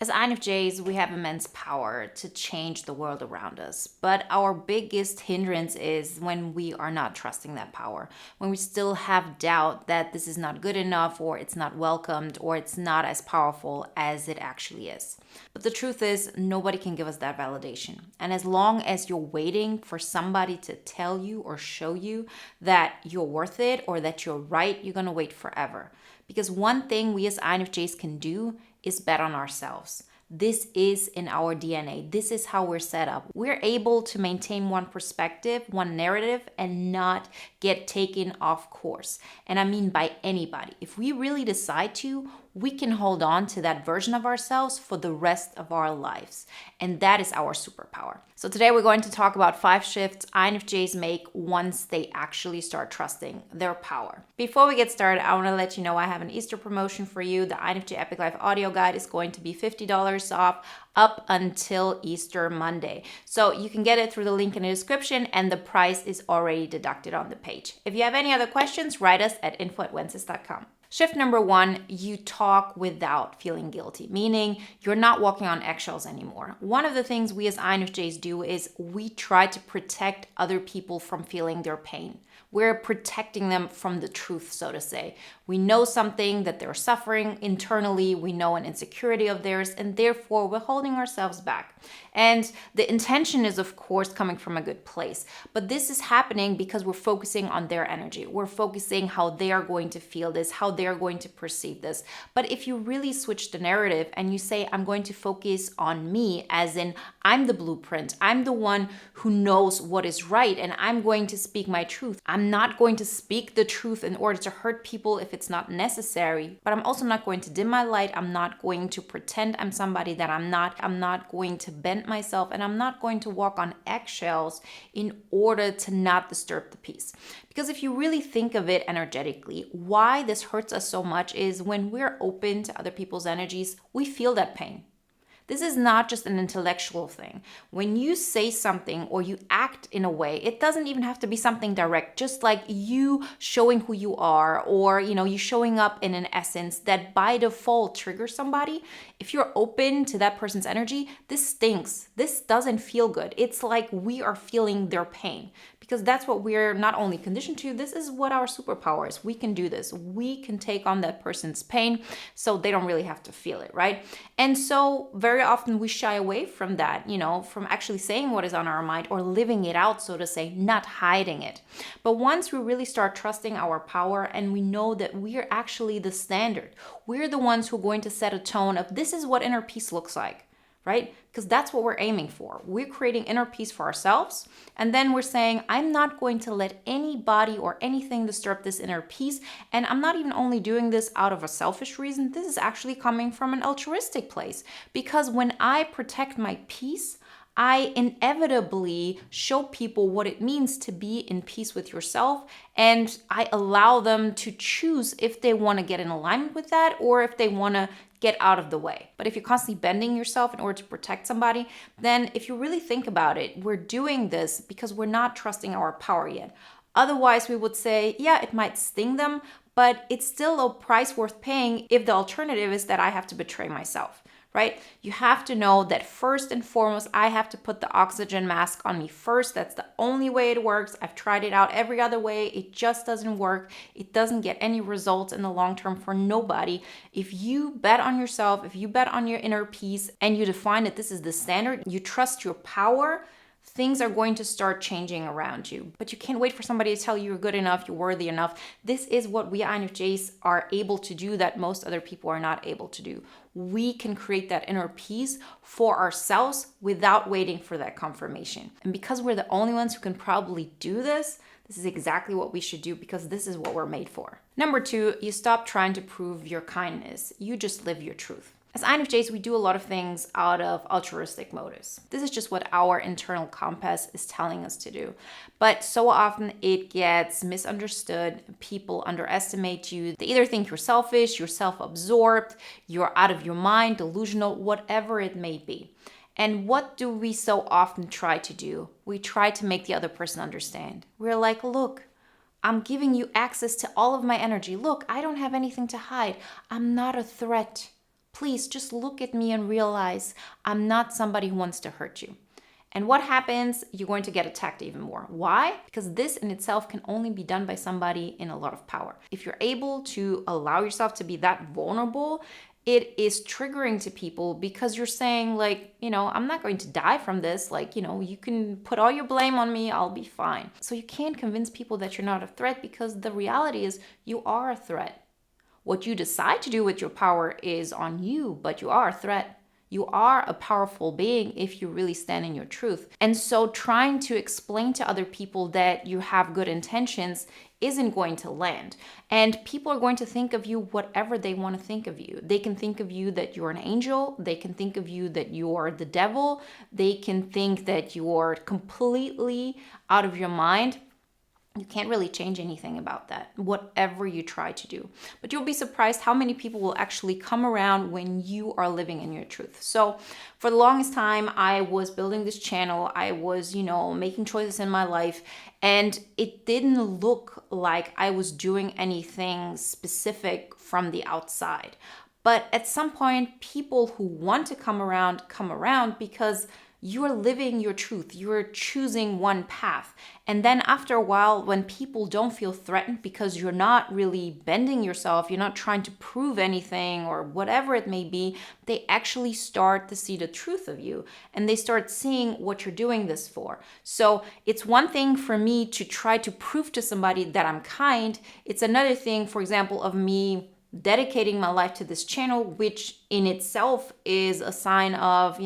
As INFJs, we have immense power to change the world around us, but our biggest hindrance is when we are not trusting that power, when we still have doubt that this is not good enough, or it's not welcomed, or it's not as powerful as it actually is. But the truth is, nobody can give us that validation. And as long as you're waiting for somebody to tell you or show you that you're worth it or that you're right, you're gonna wait forever. Because one thing we as INFJs can do is bet on ourselves. This is in our DNA. This is how we're set up. We're able to maintain one perspective, one narrative, and not get taken off course. And I mean by anybody. If we really decide to, we can hold on to that version of ourselves for the rest of our lives. And that is our superpower. So today we're going to talk about 5 shifts INFJs make once they actually start trusting their power. Before we get started, I want to let you know I have an Easter promotion for you. The INFJ Epic Life audio guide is going to be $50 off up until Easter Monday. So you can get it through the link in the description, and the price is already deducted on the page. If you have any other questions, write us at info@wences.com. Shift number 1, you talk without feeling guilty, meaning you're not walking on eggshells anymore. One of the things we as INFJs do is we try to protect other people from feeling their pain. We're protecting them from the truth, so to say. We know something that they're suffering internally, we know an insecurity of theirs, and therefore we're holding ourselves back. And the intention is, of course, coming from a good place. But this is happening because we're focusing on their energy. We're focusing how they are going to feel this, how they're going to perceive this. But if you really switch the narrative and you say, I'm going to focus on me, as in I'm the blueprint, I'm the one who knows what is right, and I'm going to speak my truth. I'm not going to speak the truth in order to hurt people if it's not necessary, but I'm also not going to dim my light. I'm not going to pretend I'm somebody that I'm not. I'm not going to bend myself, and I'm not going to walk on eggshells in order to not disturb the peace. Because if you really think of it energetically, why this hurts us so much is when we're open to other people's energies, we feel that pain. This is not just an intellectual thing. When you say something or you act in a way, it doesn't even have to be something direct, just like you showing who you are, or you showing up in an essence that by default triggers somebody. If you're open to that person's energy, this stinks. This doesn't feel good. It's like we are feeling their pain, because that's what we're not only conditioned to, this is what our superpower is. We can do this. We can take on that person's pain so they don't really have to feel it, right? And so very often we shy away from that, from actually saying what is on our mind or living it out, so to say, not hiding it. But once we really start trusting our power and we know that we're actually the standard, we're the ones who are going to set a tone of this is what inner peace looks like. Right? Because that's what we're aiming for. We're creating inner peace for ourselves. And then we're saying, I'm not going to let anybody or anything disturb this inner peace. And I'm not even only doing this out of a selfish reason. This is actually coming from an altruistic place. Because when I protect my peace, I inevitably show people what it means to be in peace with yourself, and I allow them to choose if they want to get in alignment with that or if they want to get out of the way. But if you're constantly bending yourself in order to protect somebody, then if you really think about it, we're doing this because we're not trusting our power yet. Otherwise, we would say, yeah, it might sting them, but it's still a price worth paying if the alternative is that I have to betray myself. Right? You have to know that first and foremost, I have to put the oxygen mask on me first. That's the only way it works. I've tried it out every other way. It just doesn't work. It doesn't get any results in the long term for nobody. If you bet on yourself, if you bet on your inner peace, and you define that this is the standard, you trust your power, things are going to start changing around you. But you can't wait for somebody to tell you you're good enough, you're worthy enough. This is what we INFJs are able to do that most other people are not able to do. We can create that inner peace for ourselves without waiting for that confirmation. And because we're the only ones who can probably do this, this is exactly what we should do, because this is what we're made for. Number 2, you stop trying to prove your kindness. You just live your truth. As INFJs, we do a lot of things out of altruistic motives. This is just what our internal compass is telling us to do. But so often it gets misunderstood. People underestimate you. They either think you're selfish, you're self-absorbed, you're out of your mind, delusional, whatever it may be. And what do we so often try to do? We try to make the other person understand. We're like, look, I'm giving you access to all of my energy. Look, I don't have anything to hide. I'm not a threat. Please just look at me and realize I'm not somebody who wants to hurt you. And what happens? You're going to get attacked even more. Why? Because this in itself can only be done by somebody in a lot of power. If you're able to allow yourself to be that vulnerable, it is triggering to people because you're saying, like, I'm not going to die from this. Like, you can put all your blame on me, I'll be fine. So you can't convince people that you're not a threat, because the reality is you are a threat. What you decide to do with your power is on you, but you are a threat. You are a powerful being if you really stand in your truth. And so trying to explain to other people that you have good intentions isn't going to land. And people are going to think of you whatever they want to think of you. They can think of you that you're an angel. They can think of you that you're the devil. They can think that you're completely out of your mind. You can't really change anything about that, whatever you try to do. But you'll be surprised how many people will actually come around when you are living in your truth. So for the longest time, I was building this channel. I was, making choices in my life, and it didn't look like I was doing anything specific from the outside. But at some point, people who want to come around because you're living your truth. You're choosing one path. And then after a while, when people don't feel threatened because you're not really bending yourself, you're not trying to prove anything or whatever it may be, they actually start to see the truth of you, and they start seeing what you're doing this for. So it's one thing for me to try to prove to somebody that I'm kind. It's another thing, for example, of me dedicating my life to this channel, which in itself is a sign of,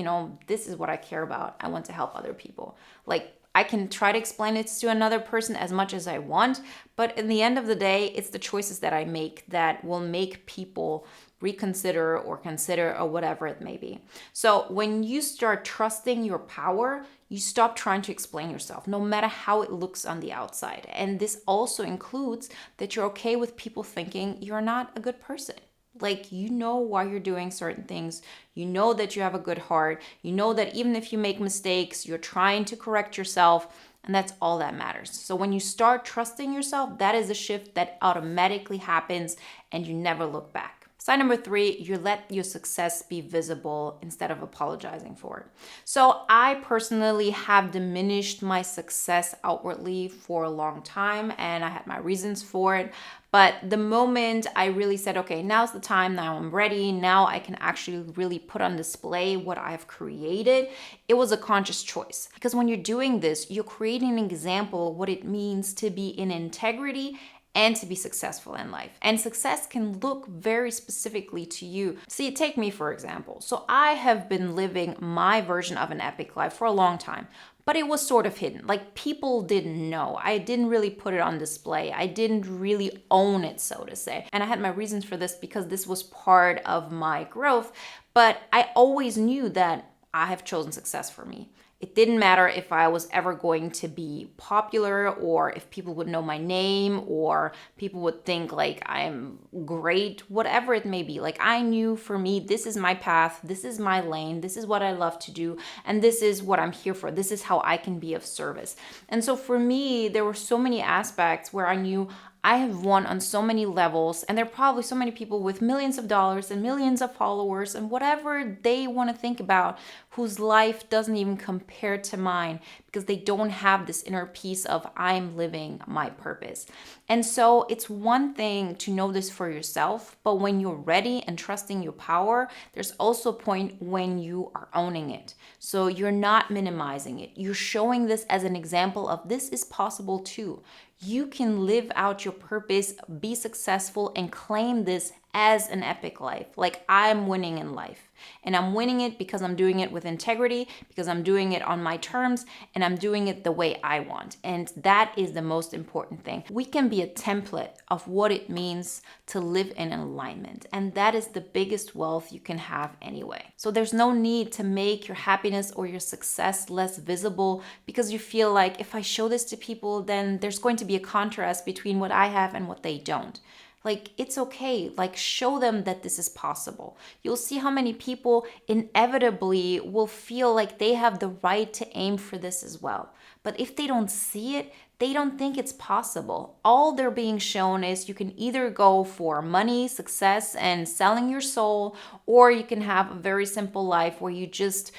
this is what I care about. I want to help other people. Like, I can try to explain it to another person as much as I want, but in the end of the day, it's the choices that I make that will make people reconsider or consider or whatever it may be. So when you start trusting your power, you stop trying to explain yourself, no matter how it looks on the outside. And this also includes that you're okay with people thinking you're not a good person. Like, why you're doing certain things. You know that you have a good heart. You know that even if you make mistakes, you're trying to correct yourself. And that's all that matters. So when you start trusting yourself, that is a shift that automatically happens, and you never look back. Sign number 3, you let your success be visible instead of apologizing for it. So I personally have diminished my success outwardly for a long time, and I had my reasons for it. But the moment I really said, okay, now's the time, now I'm ready, now I can actually really put on display what I've created, it was a conscious choice. Because when you're doing this, you're creating an example of what it means to be in integrity and to be successful in life. And success can look very specifically to you. See, take me for example. So I have been living my version of an epic life for a long time, but it was sort of hidden. Like, people didn't know. I didn't really put it on display. I didn't really own it, so to say. And I had my reasons for this because this was part of my growth, but I always knew that I have chosen success for me. It didn't matter if I was ever going to be popular, or if people would know my name, or people would think like I'm great, whatever it may be. Like, I knew for me, this is my path, this is my lane, this is what I love to do, and this is what I'm here for. This is how I can be of service. And so for me, there were so many aspects where I knew I have won on so many levels, and there are probably so many people with millions of dollars and millions of followers and whatever they want to think about, whose life doesn't even compare to mine, because they don't have this inner peace of I'm living my purpose. And so it's one thing to know this for yourself, but when you're ready and trusting your power, there's also a point when you are owning it. So you're not minimizing it. You're showing this as an example of this is possible too. You can live out your purpose, be successful, and claim this as an epic life. Like, I'm winning in life. And I'm winning it because I'm doing it with integrity, because I'm doing it on my terms, and I'm doing it the way I want. And that is the most important thing. We can be a template of what it means to live in alignment. And that is the biggest wealth you can have anyway. So there's no need to make your happiness or your success less visible because you feel like if I show this to people, then there's going to be a contrast between what I have and what they don't. Like, it's okay. Like, show them that this is possible. You'll see how many people inevitably will feel like they have the right to aim for this as well. But if they don't see it, they don't think it's possible. All they're being shown is you can either go for money, success, and selling your soul, or you can have a very simple life where you just,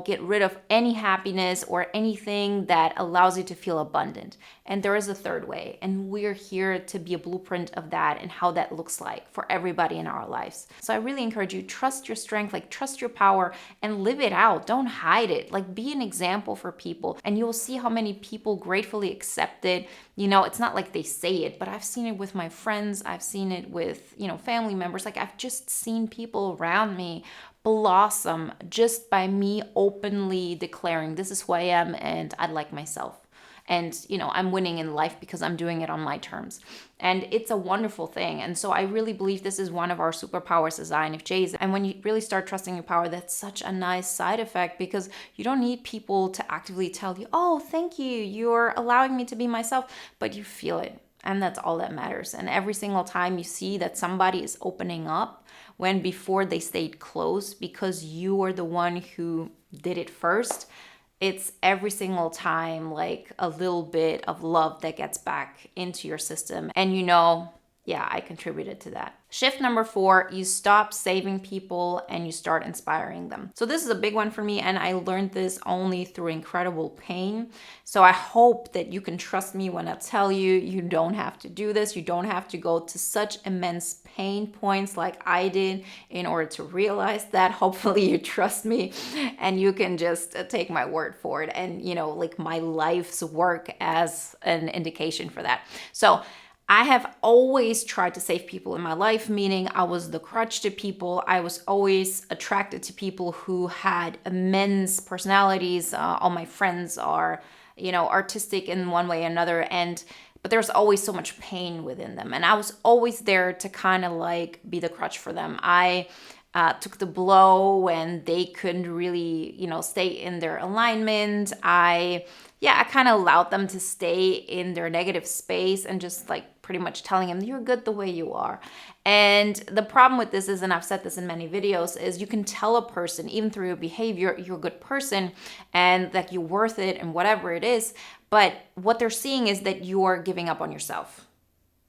get rid of any happiness or anything that allows you to feel abundant. And there is a third way, and we're here to be a blueprint of that and how that looks like for everybody in our lives. So I really encourage you, trust your strength, trust your power and live it out. Don't hide it. Be an example for people, and you'll see how many people gratefully accept it. It's not like they say it, but I've seen it with my friends. I've seen it with, family members. I've just seen people around me blossom just by me openly declaring, this is who I am and I like myself. And, I'm winning in life because I'm doing it on my terms. And it's a wonderful thing. And so I really believe this is one of our superpowers as INFJs. And when you really start trusting your power, that's such a nice side effect, because you don't need people to actively tell you, oh, thank you, you're allowing me to be myself, but you feel it. And that's all that matters. And every single time you see that somebody is opening up when before they stayed closed because you were the one who did it first, it's every single time a little bit of love that gets back into your system. And yeah, I contributed to that. Shift number 4, you stop saving people and you start inspiring them. So this is a big one for me, and I learned this only through incredible pain. So I hope that you can trust me when I tell you, you don't have to do this. You don't have to go to such immense pain points like I did in order to realize that. Hopefully you trust me and you can just take my word for it and, my life's work as an indication for that. So I have always tried to save people in my life, meaning I was the crutch to people. I was always attracted to people who had immense personalities. All my friends are, artistic in one way or another. But there's always so much pain within them. And I was always there to kind of be the crutch for them. I took the blow when they couldn't really, stay in their alignment. I kind of allowed them to stay in their negative space and just pretty much telling them you're good the way you are. And the problem with this is, and I've said this in many videos, is you can tell a person, even through your behavior, you're a good person and that you're worth it and whatever it is. But what they're seeing is that you're giving up on yourself.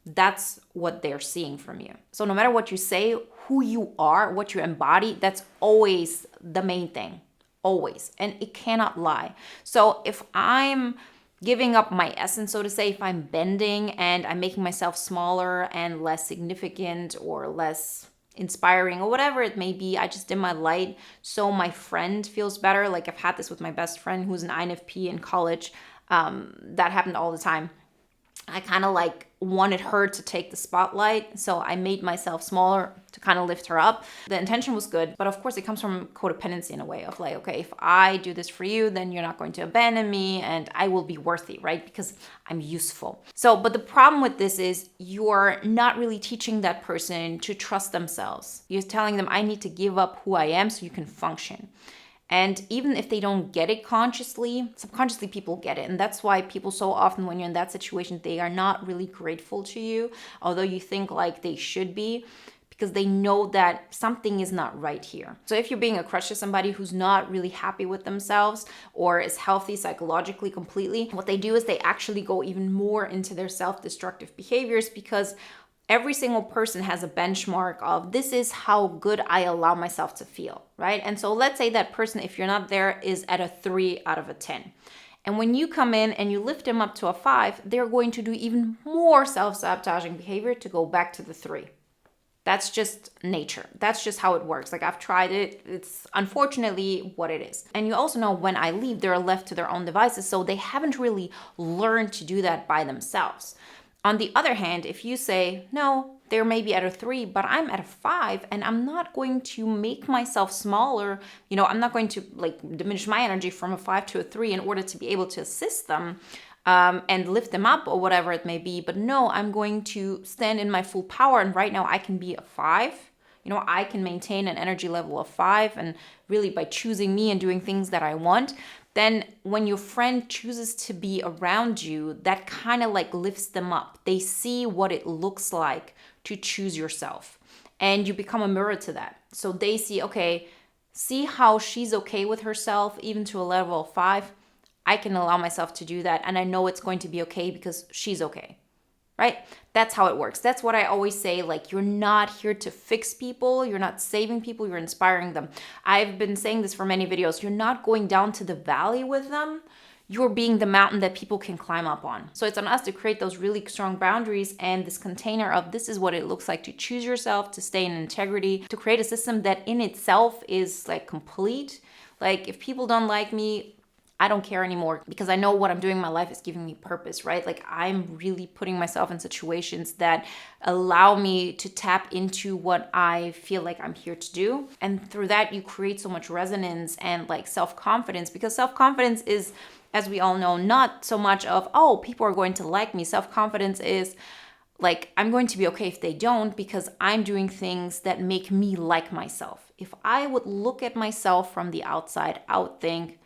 That's what they're seeing from you. So no matter what you say, who you are, what you embody, that's always the main thing. Always. And it cannot lie. So if I'm giving up my essence, so to say, if I'm bending and I'm making myself smaller and less significant or less inspiring or whatever it may be, I just dim my light so my friend feels better. I've had this with my best friend who's an INFP in college. That happened all the time. I kind of wanted her to take the spotlight. So I made myself smaller to kind of lift her up. The intention was good, but of course it comes from codependency in a way of okay, if I do this for you, then you're not going to abandon me and I will be worthy, right? Because I'm useful. So, but the problem with this is you're not really teaching that person to trust themselves. You're telling them, I need to give up who I am so you can function. And even if they don't get it consciously, subconsciously people get it. And that's why people so often, when you're in that situation, they are not really grateful to you, although you think they should be, because they know that something is not right here. So if you're being a crutch to somebody who's not really happy with themselves or is healthy psychologically completely, what they do is they actually go even more into their self-destructive behaviors, because every single person has a benchmark of this is how good I allow myself to feel, right? And so let's say that person, if you're not there, is at a 3 out of a 10. And when you come in and you lift them up to a 5, they're going to do even more self-sabotaging behavior to go back to the 3. That's just nature. That's just how it works. I've tried it. It's unfortunately what it is. And you also know when I leave, they're left to their own devices. So they haven't really learned to do that by themselves. On the other hand, if you say, no, they're maybe at a 3, but I'm at a 5 and I'm not going to make myself smaller, I'm not going to diminish my energy from a 5 to a 3 in order to be able to assist them and lift them up or whatever it may be. But no, I'm going to stand in my full power. And right now I can be a 5. I can maintain an energy level of 5, and really by choosing me and doing things that I want. Then when your friend chooses to be around you, that kind of lifts them up. They see what it looks like to choose yourself, and you become a mirror to that. So they see, okay, see how she's okay with herself, even to a level of 5. I can allow myself to do that. And I know it's going to be okay because she's okay. Right? That's how it works. That's what I always say. Like, you're not here to fix people. You're not saving people. You're inspiring them. I've been saying this for many videos. You're not going down to the valley with them. You're being the mountain that people can climb up on. So it's on us to create those really strong boundaries and this container of this is what it looks like to choose yourself, to stay in integrity, to create a system that in itself is like complete. Like, if people don't like me, I don't care anymore because I know what I'm doing in my life is giving me purpose, right? Like, I'm really putting myself in situations that allow me to tap into what I feel like I'm here to do. And through that, you create so much resonance and like self-confidence, because self-confidence is, as we all know, not so much of, oh, people are going to like me. Self-confidence is like, I'm going to be okay if they don't because I'm doing things that make me like myself. If I would look at myself from the outside, I would think,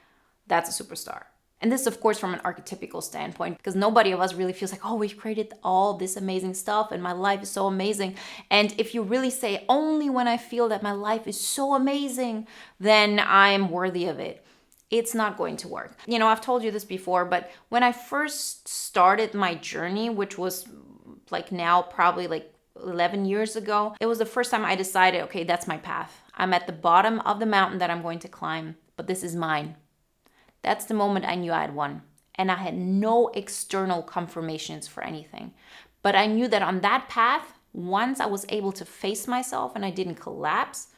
that's a superstar. And this, of course, from an archetypical standpoint, because nobody of us really feels like, oh, we've created all this amazing stuff and my life is so amazing. And if you really say, only when I feel that my life is so amazing, then I'm worthy of it, it's not going to work. You know, I've told you this before, but when I first started my journey, which was like now probably like 11 years ago, it was the first time I decided, okay, that's my path. I'm at the bottom of the mountain that I'm going to climb, but this is mine. That's the moment I knew I had won. And I had no external confirmations for anything. But I knew that on that path, once I was able to face myself and I didn't collapse,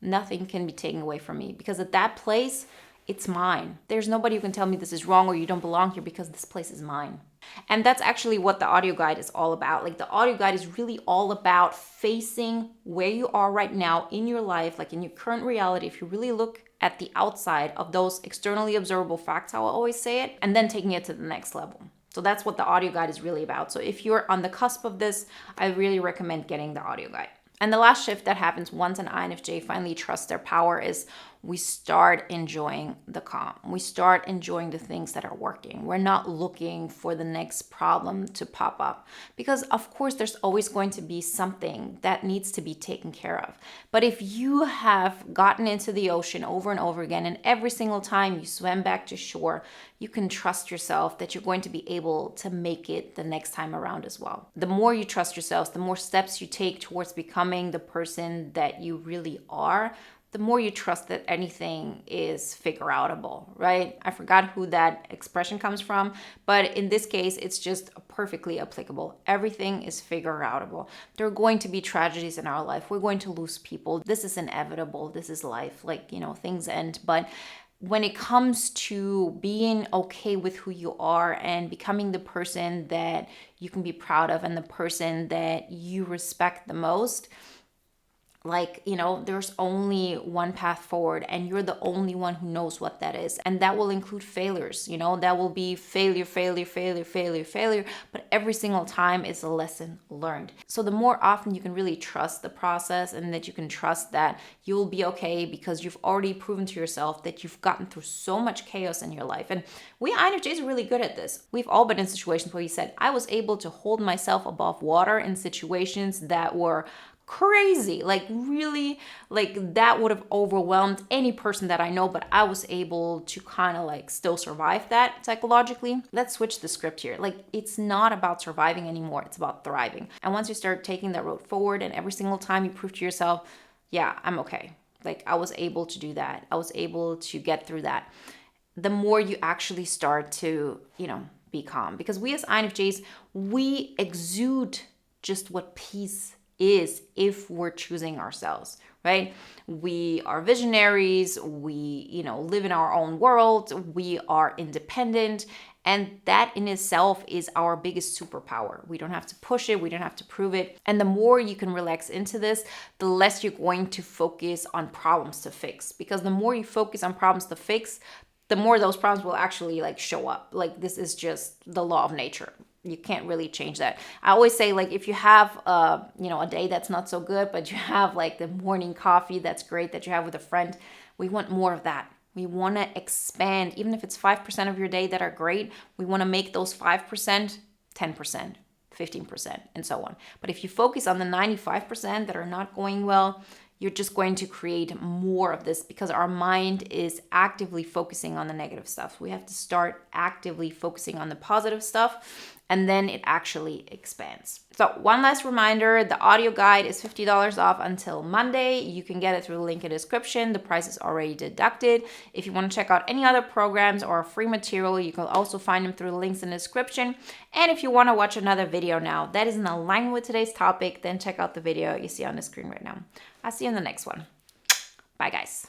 nothing can be taken away from me. Because at that place, it's mine. There's nobody who can tell me this is wrong or you don't belong here because this place is mine. And that's actually what the audio guide is all about. Like, the audio guide is really all about facing where you are right now in your life, like in your current reality. If you really look at the outside of those externally observable facts, how I always say it, and then taking it to the next level. So that's what the audio guide is really about. So if you're on the cusp of this, I really recommend getting the audio guide. And the last shift that happens once an INFJ finally trusts their power is we start enjoying the calm. We start enjoying the things that are working. We're not looking for the next problem to pop up because, of course, there's always going to be something that needs to be taken care of. But if you have gotten into the ocean over and over again, and every single time you swim back to shore, you can trust yourself that you're going to be able to make it the next time around as well. The more you trust yourselves, the more steps you take towards becoming the person that you really are, the more you trust that anything is figure outable, right? I forgot who that expression comes from, but in this case, it's just perfectly applicable. Everything is figure outable. There are going to be tragedies in our life. We're going to lose people. This is inevitable. This is life. Like, you know, things end. But when it comes to being okay with who you are and becoming the person that you can be proud of and the person that you respect the most, like, you know, there's only one path forward and you're the only one who knows what that is. And that will include failures, you know, that will be failure, but every single time is a lesson learned. So the more often you can really trust the process and that you can trust that you'll be okay because you've already proven to yourself that you've gotten through so much chaos in your life. And we INFJs are really good at this. We've all been in situations where you said, I was able to hold myself above water in situations that were crazy, like really, like that would have overwhelmed any person that I know, but I was able to kind of like still survive that psychologically. Let's switch the script here. Like, it's not about surviving anymore, it's about thriving. And once you start taking that road forward and every single time you prove to yourself, yeah, I'm okay. Like, I was able to do that. I was able to get through that. The more you actually start to, you know, be calm, because we as INFJs, we exude just what peace is if we're choosing ourselves, right? We are visionaries, we, you know, live in our own world, we are independent, and that in itself is our biggest superpower. We don't have to push it, we don't have to prove it. And the more you can relax into this, the less you're going to focus on problems to fix, because the more you focus on problems to fix, the more those problems will actually like show up. Like, this is just the law of nature. You can't really change that. I always say, like, if you have you know, a day that's not so good, but you have like the morning coffee that's great that you have with a friend, we want more of that. We want to expand, even if it's 5% of your day that are great, we want to make those 5% 10%, 15%, and so on. But if you focus on the 95% that are not going well, you're just going to create more of this because our mind is actively focusing on the negative stuff. We have to start actively focusing on the positive stuff, and then it actually expands. So one last reminder, the audio guide is $50 off until Monday. You can get it through the link in the description. The price is already deducted. If you want to check out any other programs or free material, you can also find them through the links in the description. And if you want to watch another video now that is in alignment with today's topic, then check out the video you see on the screen right now. I'll see you in the next one. Bye, guys.